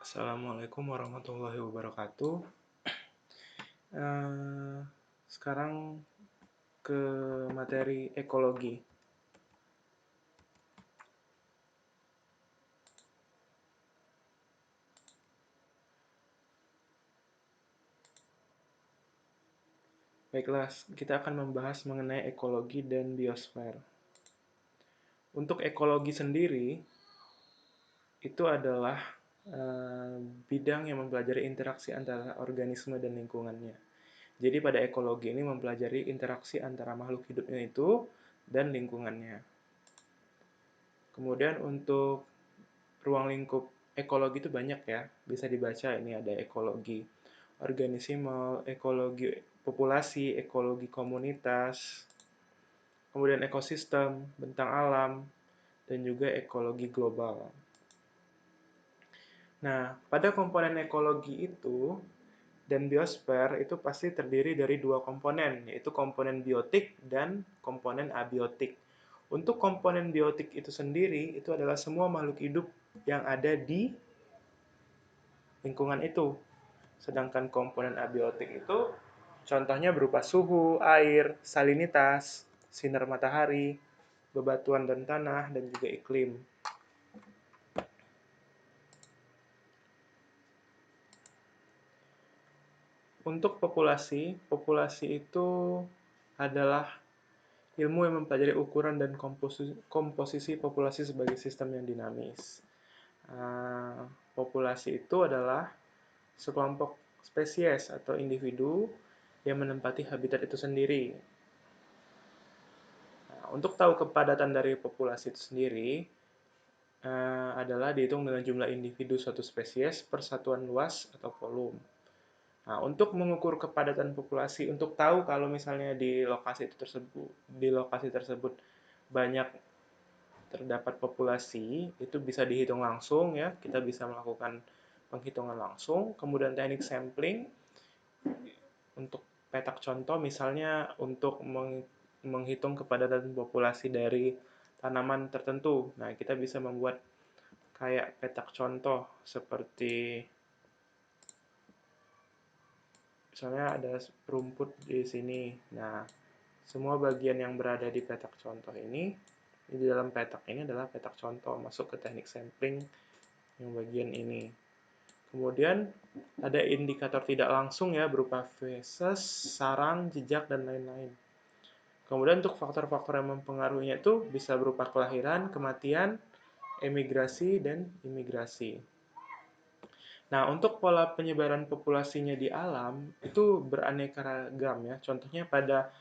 Assalamualaikum warahmatullahi wabarakatuh. Eh, Sekarang ke materi ekologi. Baiklah, kita akan membahas mengenai ekologi dan biosfer. Untuk ekologi sendiri, itu adalah bidang yang mempelajari interaksi antara organisme dan lingkungannya. Jadi pada ekologi ini mempelajari interaksi antara makhluk hidupnya itu dan lingkungannya. Kemudian untuk ruang lingkup ekologi itu banyak ya, bisa dibaca ini ada ekologi organisme, ekologi populasi, ekologi komunitas, kemudian ekosistem, bentang alam, dan juga ekologi global. Nah, pada komponen ekologi itu dan biosfer itu pasti terdiri dari dua komponen, yaitu komponen biotik dan komponen abiotik. Untuk komponen biotik itu sendiri, itu adalah semua makhluk hidup yang ada di lingkungan itu. Sedangkan komponen abiotik itu contohnya berupa suhu, air, salinitas, sinar matahari, bebatuan dan tanah, dan juga iklim. Untuk populasi, populasi itu adalah ilmu yang mempelajari ukuran dan komposisi populasi sebagai sistem yang dinamis. Populasi itu adalah sekelompok spesies atau individu yang menempati habitat itu sendiri. Nah, untuk tahu kepadatan dari populasi itu sendiri, adalah dihitung dengan jumlah individu suatu spesies per satuan luas atau volume. Nah, untuk mengukur kepadatan populasi, untuk tahu kalau misalnya di lokasi tersebut banyak terdapat populasi, itu bisa dihitung langsung ya. Kita bisa melakukan penghitungan langsung. Kemudian teknik sampling untuk petak contoh misalnya untuk menghitung kepadatan populasi dari tanaman tertentu. Nah, kita bisa membuat kayak petak contoh seperti misalnya ada rumput di sini. Nah, semua bagian yang berada di petak contoh ini, di dalam petak ini adalah petak contoh, masuk ke teknik sampling yang bagian ini. Kemudian ada indikator tidak langsung ya berupa feses, sarang, jejak, dan lain-lain. Kemudian untuk faktor-faktor yang mempengaruhinya itu bisa berupa kelahiran, kematian, emigrasi, dan imigrasi. Nah, untuk pola penyebaran populasinya di alam itu beraneka ragam ya. Contohnya pada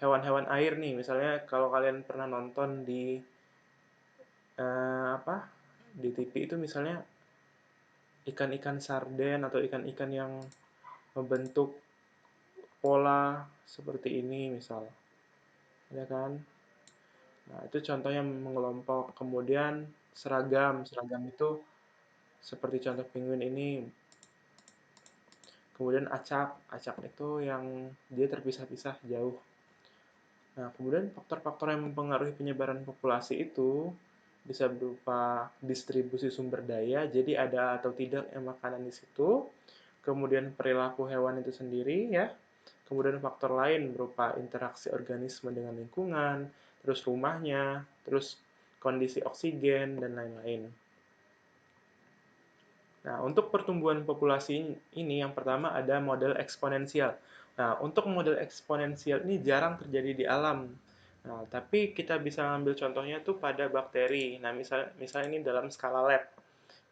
hewan-hewan air nih, misalnya kalau kalian pernah nonton di apa di TV itu misalnya ikan-ikan sarden atau ikan-ikan yang membentuk pola seperti ini misal, ya kan? Nah, itu contohnya mengelompok. Kemudian seragam, seragam itu seperti contoh penguin ini. Kemudian acak, acak itu yang dia terpisah-pisah jauh. Nah, kemudian faktor-faktor yang mempengaruhi penyebaran populasi itu bisa berupa distribusi sumber daya, jadi ada atau tidak yang makanan di situ, kemudian perilaku hewan itu sendiri ya, kemudian faktor lain berupa interaksi organisme dengan lingkungan, terus rumahnya, terus kondisi oksigen, dan lain-lain. Nah, untuk pertumbuhan populasi ini yang pertama ada model eksponensial. Nah, untuk model eksponensial ini jarang terjadi di alam. Nah, tapi kita bisa ambil contohnya tuh pada bakteri. Nah, misalnya ini dalam skala lab.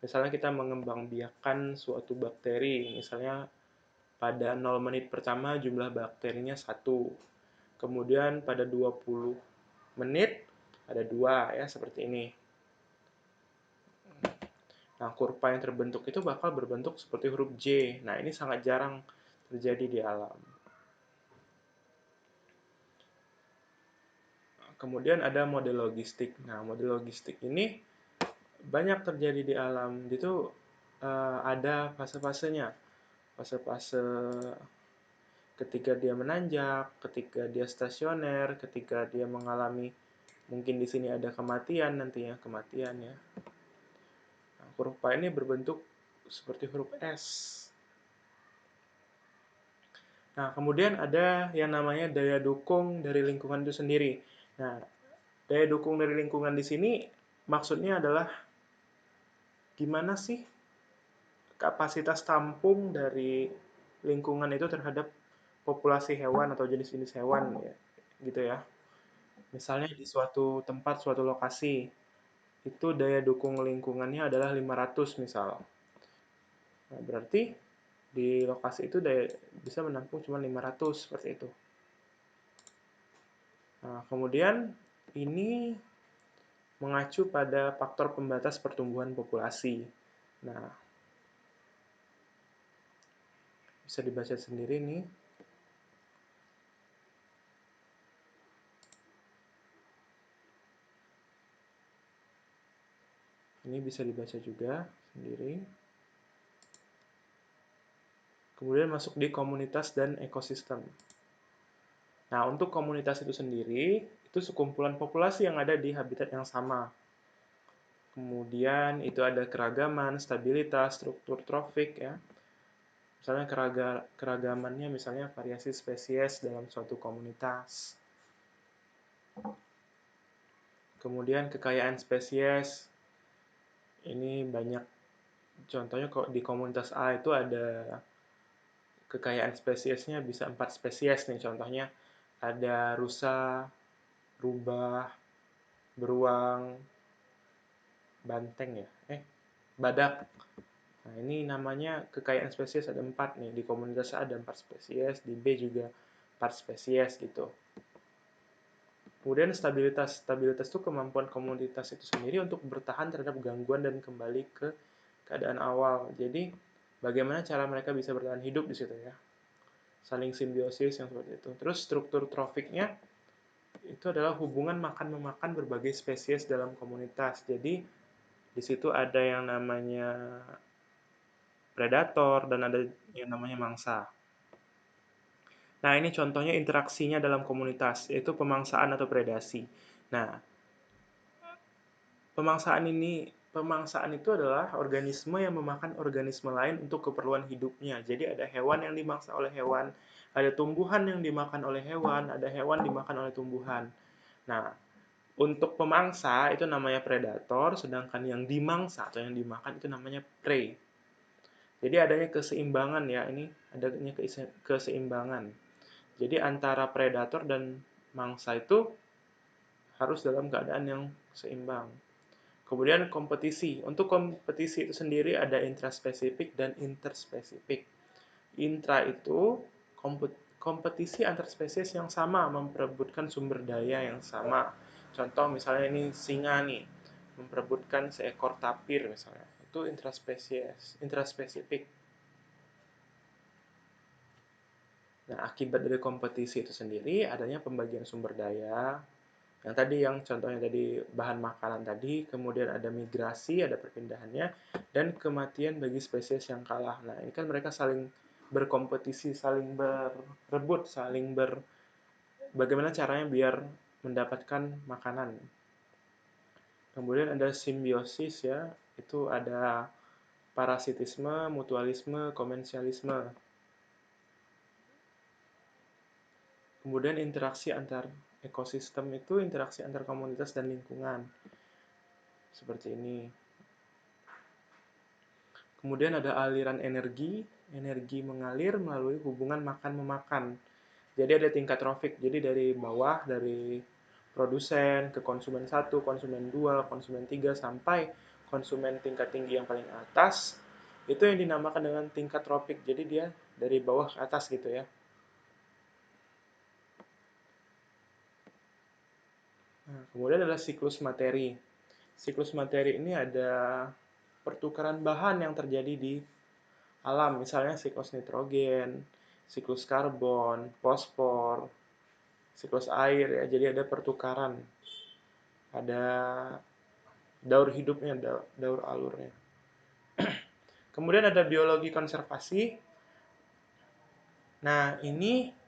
Misalnya kita mengembangbiakan suatu bakteri, misalnya pada 0 menit pertama jumlah bakterinya 1. Kemudian pada 20 menit ada 2 ya seperti ini. Nah, kurva yang terbentuk itu bakal berbentuk seperti huruf J. Nah, ini sangat jarang terjadi di alam. Kemudian ada model logistik. Nah, model logistik ini banyak terjadi di alam. Itu ada fase-fasenya. Fase-fase ketika dia menanjak, ketika dia stasioner, ketika dia mengalami mungkin di sini ada kematian nantinya, kematian ya. Nah, kurva ini berbentuk seperti huruf S. Nah, kemudian ada yang namanya daya dukung dari lingkungan itu sendiri. Nah, daya dukung dari lingkungan di sini maksudnya adalah gimana sih kapasitas tampung dari lingkungan itu terhadap populasi hewan atau jenis-jenis hewan ya, gitu ya. Misalnya di suatu tempat, suatu lokasi, itu daya dukung lingkungannya adalah 500 misal. Nah, berarti di lokasi itu bisa menampung cuma 500 seperti itu. Nah, kemudian ini mengacu pada faktor pembatas pertumbuhan populasi. Nah, bisa dibaca sendiri nih. Ini bisa dibaca juga sendiri. Kemudian masuk di komunitas dan ekosistem. Nah, untuk komunitas itu sendiri, itu sekumpulan populasi yang ada di habitat yang sama. Kemudian itu ada keragaman, stabilitas, struktur trofik ya. Misalnya keragamannya misalnya variasi spesies dalam suatu komunitas. Kemudian kekayaan spesies. Ini banyak contohnya kok di komunitas A itu ada kekayaan spesiesnya bisa 4 spesies nih contohnya. Ada rusa, rubah, beruang, banteng ya. Badak. Nah, ini namanya kekayaan spesies ada 4 nih. Di komunitas A ada 4 spesies, di B juga 4 spesies gitu. Kemudian stabilitas. Stabilitas itu kemampuan komunitas itu sendiri untuk bertahan terhadap gangguan dan kembali ke keadaan awal. Jadi, bagaimana cara mereka bisa bertahan hidup di situ ya. Saling simbiosis yang seperti itu. Terus struktur trofiknya itu adalah hubungan makan-memakan berbagai spesies dalam komunitas. Jadi, di situ ada yang namanya predator dan ada yang namanya mangsa. Nah, ini contohnya interaksinya dalam komunitas, yaitu pemangsaan atau predasi. Nah, pemangsaan itu adalah organisme yang memakan organisme lain untuk keperluan hidupnya. Jadi ada hewan yang dimangsa oleh hewan, ada tumbuhan yang dimakan oleh hewan, ada hewan dimakan oleh tumbuhan. Nah, untuk pemangsa itu namanya predator, sedangkan yang dimangsa atau yang dimakan itu namanya prey. Jadi adanya keseimbangan ya, ini adanya keseimbangan. Jadi antara predator dan mangsa itu harus dalam keadaan yang seimbang. Kemudian kompetisi. Untuk kompetisi itu sendiri ada intraspesifik dan interspesifik. Intra itu kompetisi antar spesies yang sama memperebutkan sumber daya yang sama. Contoh misalnya ini singa nih, memperebutkan seekor tapir misalnya. Itu intraspesifik. Nah, akibat dari kompetisi itu sendiri adanya pembagian sumber daya, yang contohnya tadi bahan makanan tadi, kemudian ada migrasi, ada perpindahannya, dan kematian bagi spesies yang kalah. Nah, ini kan mereka saling berkompetisi, saling berebut, bagaimana caranya biar mendapatkan makanan. Kemudian ada simbiosis ya, itu ada parasitisme, mutualisme, komensialisme. Kemudian interaksi antar ekosistem itu interaksi antar komunitas dan lingkungan. Seperti ini. Kemudian ada aliran energi, energi mengalir melalui hubungan makan-memakan. Jadi ada tingkat trofik, jadi dari bawah, dari produsen ke konsumen 1, konsumen 2, konsumen 3, sampai konsumen tingkat tinggi yang paling atas, itu yang dinamakan dengan tingkat trofik. Jadi dia dari bawah ke atas gitu ya. Nah, kemudian adalah siklus materi. Siklus materi ini ada pertukaran bahan yang terjadi di alam, misalnya siklus nitrogen, siklus karbon, fosfor, siklus air ya. Jadi ada pertukaran, ada daur hidupnya, daur alurnya. Kemudian ada biologi konservasi. Nah, ini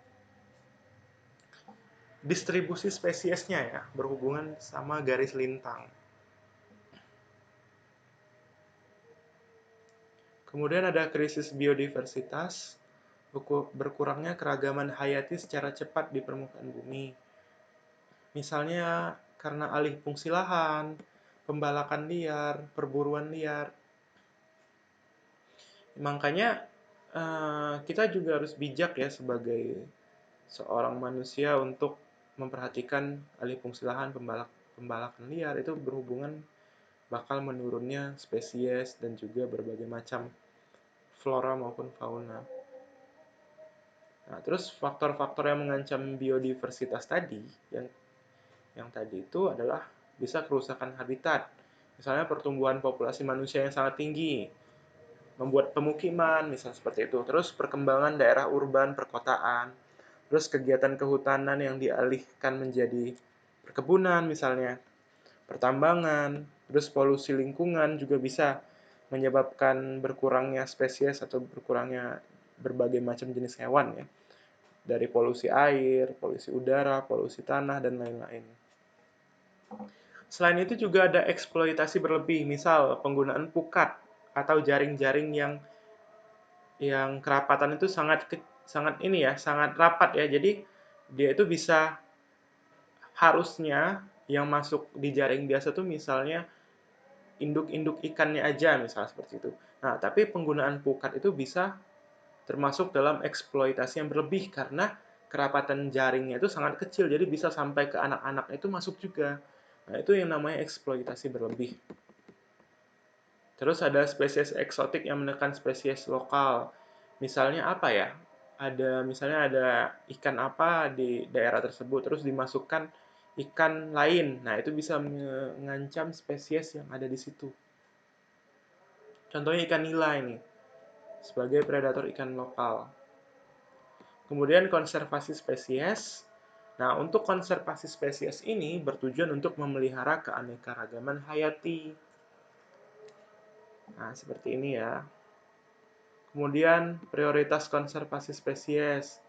distribusi spesiesnya ya, berhubungan sama garis lintang. Kemudian ada krisis biodiversitas, berkurangnya keragaman hayati secara cepat di permukaan bumi. Misalnya karena alih fungsi lahan, pembalakan liar, perburuan liar. Makanya kita juga harus bijak ya sebagai seorang manusia untuk memperhatikan alih fungsi lahan, pembalakan liar itu berhubungan bakal menurunnya spesies dan juga berbagai macam flora maupun fauna. Nah, terus faktor-faktor yang mengancam biodiversitas tadi, yang tadi itu adalah bisa kerusakan habitat. Misalnya pertumbuhan populasi manusia yang sangat tinggi, membuat pemukiman, misalnya seperti itu. Terus perkembangan daerah urban, perkotaan. Terus kegiatan kehutanan yang dialihkan menjadi perkebunan misalnya, pertambangan. Terus polusi lingkungan juga bisa menyebabkan berkurangnya spesies atau berkurangnya berbagai macam jenis hewan ya. Dari polusi air, polusi udara, polusi tanah, dan lain-lain. Selain itu juga ada eksploitasi berlebih, misal penggunaan pukat atau jaring-jaring yang kerapatan itu sangat rapat ya. Jadi dia itu bisa, harusnya yang masuk di jaring biasa tuh misalnya induk-induk ikannya aja misalnya seperti itu. Nah, tapi penggunaan pukat itu bisa termasuk dalam eksploitasi yang berlebih karena kerapatan jaringnya itu sangat kecil, jadi bisa sampai ke anak-anak itu masuk juga. Nah, itu yang namanya eksploitasi berlebih. Terus ada spesies eksotik yang menekan spesies lokal. Misalnya apa ya? Misalnya ada ikan apa di daerah tersebut, terus dimasukkan ikan lain. Nah, itu bisa mengancam spesies yang ada di situ. Contohnya ikan nila ini, sebagai predator ikan lokal. Kemudian konservasi spesies. Nah, untuk konservasi spesies ini bertujuan untuk memelihara keanekaragaman hayati. Nah, seperti ini ya. Kemudian prioritas konservasi spesies.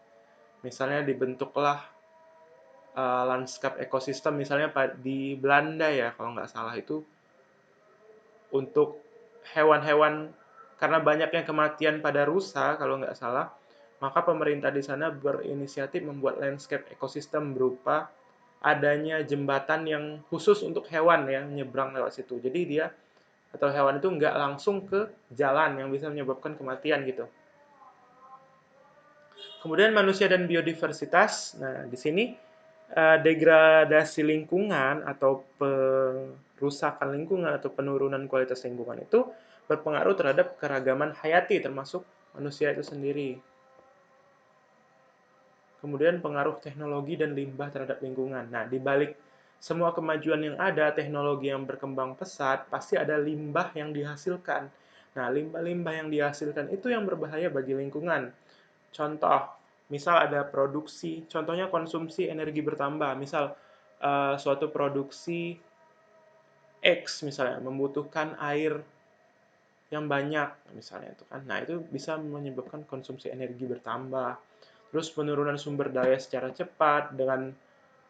Misalnya dibentuklah lanskap ekosistem, misalnya di Belanda ya, kalau nggak salah itu untuk hewan-hewan, karena banyaknya kematian pada rusa kalau nggak salah, maka pemerintah di sana berinisiatif membuat landscape ekosistem berupa adanya jembatan yang khusus untuk hewan yang nyebrang lewat situ. Jadi dia atau hewan itu nggak langsung ke jalan yang bisa menyebabkan kematian gitu. Kemudian manusia dan biodiversitas. Nah, di sini degradasi lingkungan atau perusakan lingkungan atau penurunan kualitas lingkungan itu berpengaruh terhadap keragaman hayati termasuk manusia itu sendiri. Kemudian pengaruh teknologi dan limbah terhadap lingkungan. Nah, di balik semua kemajuan yang ada, teknologi yang berkembang pesat, pasti ada limbah yang dihasilkan. Nah, limbah-limbah yang dihasilkan itu yang berbahaya bagi lingkungan. Contoh, misal ada produksi, contohnya konsumsi energi bertambah. Misal suatu produksi X misalnya membutuhkan air yang banyak misalnya itu kan. Nah, itu bisa menyebabkan konsumsi energi bertambah. Terus penurunan sumber daya secara cepat dengan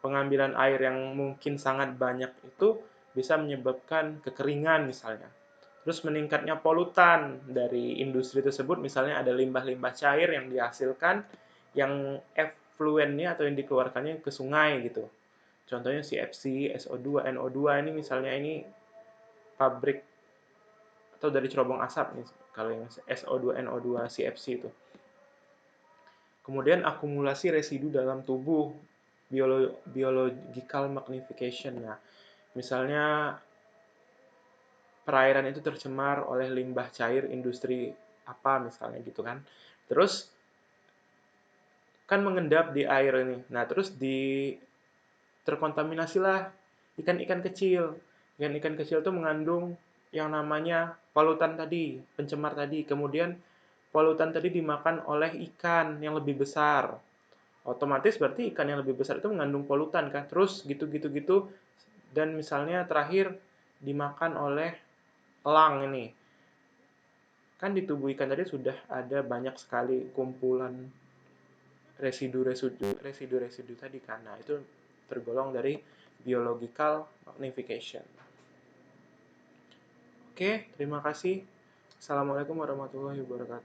pengambilan air yang mungkin sangat banyak itu bisa menyebabkan kekeringan misalnya. Terus meningkatnya polutan dari industri tersebut, misalnya ada limbah-limbah cair yang dihasilkan yang efluennya atau yang dikeluarkannya ke sungai gitu. Contohnya CFC, SO2, NO2 ini misalnya ini pabrik atau dari cerobong asap nih kalau yang SO2, NO2, CFC itu. Kemudian akumulasi residu dalam tubuh, biological magnification ya. Misalnya perairan itu tercemar oleh limbah cair industri apa misalnya gitu kan. Terus kan mengendap di air ini. Nah, terus terkontaminasilah ikan-ikan kecil. Ikan-ikan kecil itu mengandung yang namanya polutan tadi, pencemar tadi. Kemudian polutan tadi dimakan oleh ikan yang lebih besar. Otomatis berarti ikan yang lebih besar itu mengandung polutan kan. Terus gitu-gitu-gitu dan misalnya terakhir dimakan oleh elang ini. Kan di tubuh ikan tadi sudah ada banyak sekali kumpulan residu-residu tadi kan. Nah, itu tergolong dari biological magnification. Oke, terima kasih. Assalamualaikum warahmatullahi wabarakatuh.